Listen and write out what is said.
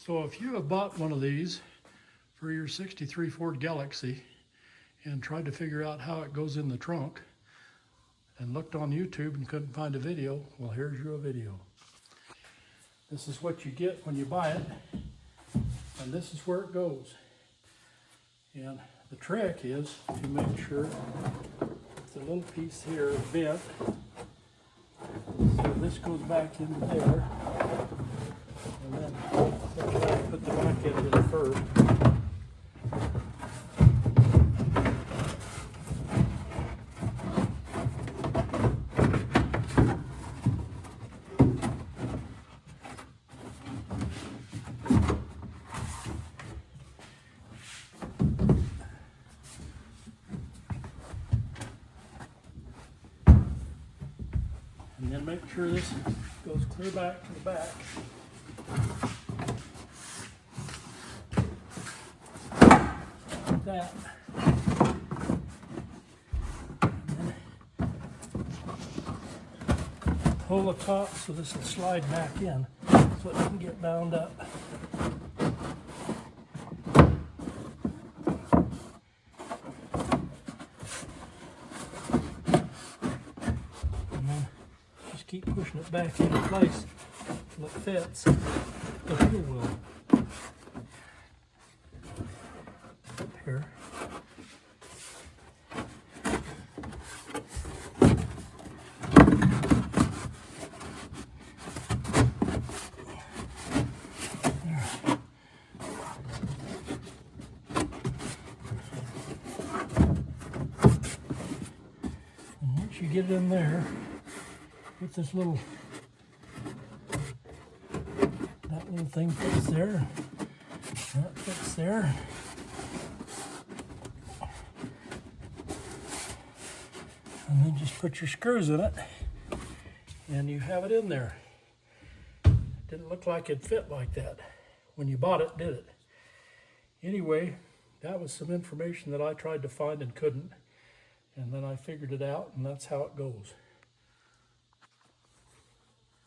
So if you have bought one of these for your '63 Ford Galaxie and tried to figure out how it goes in the trunk and looked on YouTube and couldn't find a video, well, here's your video. This is what you get when you buy it, and this is where it goes. And the trick is to make sure the little piece here is bent, so this goes back into there, and then put the back end in first. And then make sure this goes clear back to the back. Like that. And then pull the top so this will slide back in so it doesn't get bound up. Keep pushing it back into place until it fits the wheel well. Up here. And once you get it in there, with this little, that little thing fits there, that fits there. And then just put your screws in it, and you have it in there. Didn't look like it fit like that when you bought it, did it? Anyway, that was some information that I tried to find and couldn't, and then I figured it out, and that's how it goes.